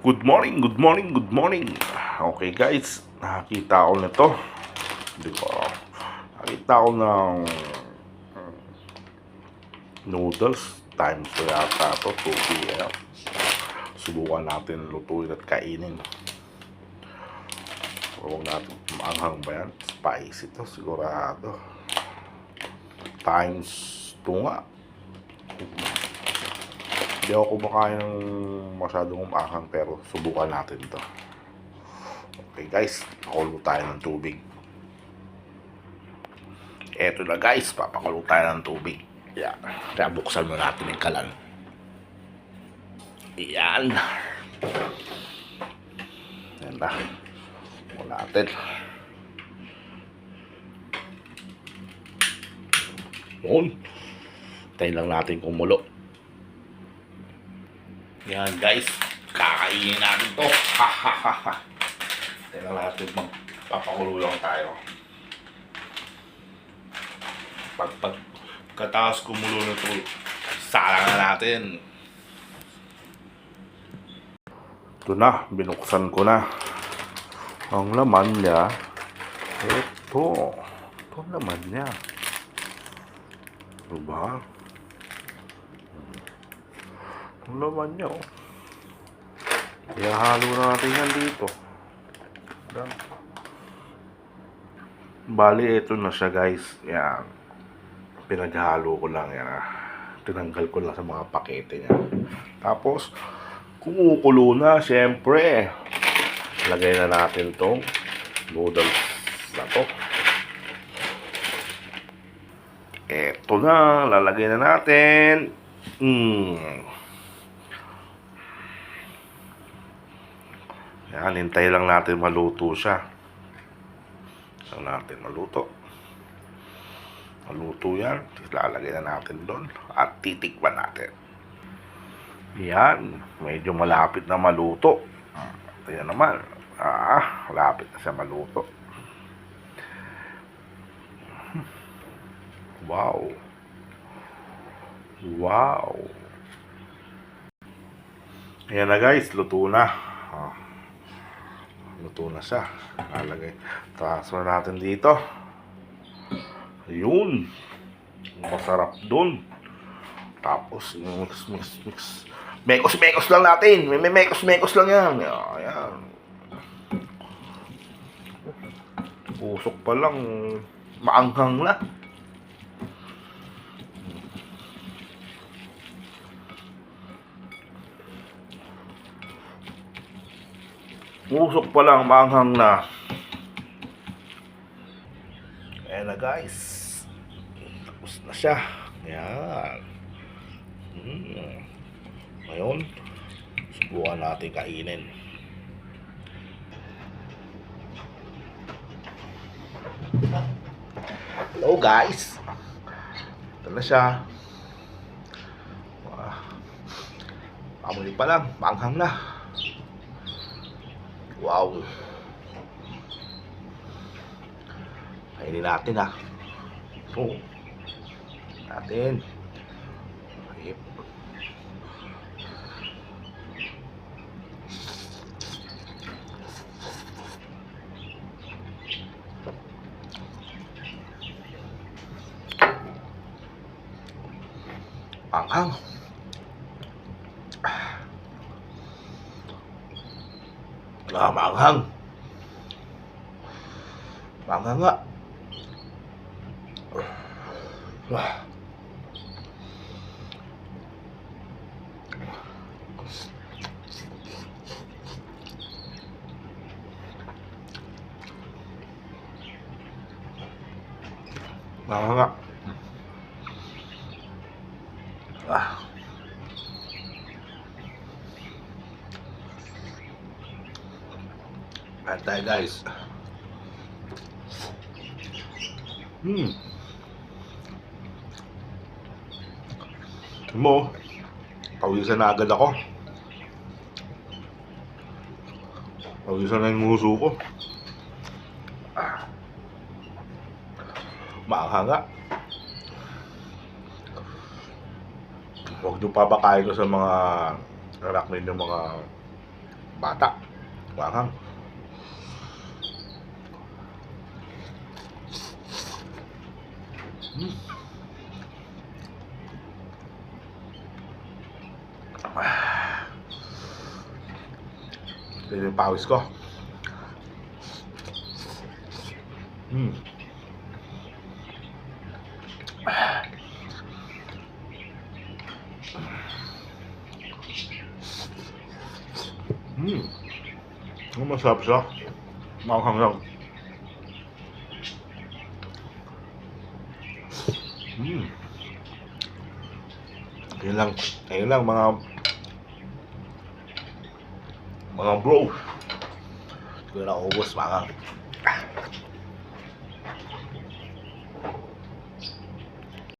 Good morning, good morning, good morning. Okay guys, nakakita ako nito. Hindi ko, nakita ako ng noodles. Times ko yata ito, 2 p.m. Subukan natin lutuin at kainin. Huwag natin maanghang ba yan? Spicy ito, sigurado. Times 2 nga. Hindi ako kumakain ng masyadong umaanghang pero subukan natin ito. Okay guys, pakulo tayo ng tubig. Eto na guys, papakulo tayo ng tubig. Yan. Kaya buksan mo natin yung kalan. Yan. Yan na. Buksan natin. Yun. Tayo lang natin kumulo. Yan guys. Kakainin natin to. Ha ha ha ha. Tayo lang natin magpapakulo lang tayo. Pagkataas kumulo na ito, salang na natin. Ito na, binuksan ko na. Ang laman niya, ito ang laman niya. Diba? Ang laman niya, oh. Ihahalo na natin yan dito. Bali, ito na siya guys. Yan. Pinaghalo ko lang yan. Tinanggal ko lang sa mga pakete niya. Tapos, kumukulo na, syempre. Lagay na natin tong noodles na to. Eto na, lalagay na natin. Yan, hintay lang natin maluto siya. Lang natin maluto. Maluto yan. Lalagay na natin doon. At titikman natin. Yan. Medyo malapit na maluto. Ayan naman. Malapit na siya maluto. Wow. Wow. Ayan na guys. Luto na. Luto na siya. Lalagay. Transfer natin dito. Ayun. Masarap dun. Tapos, mix. Mekos lang natin. May mekos lang yan. Ayan. Usok pa lang. Maanghang na. Usok pa lang. Maanghang na. Ayan na guys. Tapos na siya. Ayan. Ngayon, subukan natin kainin. Hello guys. Ito na siya. Amoy pa lang. Maanghang na. Wow. Kainin natin ha. Natin. Ayip. Anghang. Maanghang. Maanghang nga. Maanghang nga. Ayan tayo guys. Mo, pawisan na agad ako. Pawisan na yung nguso ko. Maanghang nga. Huwag nyo papakain ko sa mga anak ninyo, mga Bata. Manghang. Ito yung pawis ko. Masarap siya. Maanghang lang. Ayun lang mga bro. Siguro na ubos, maanghang.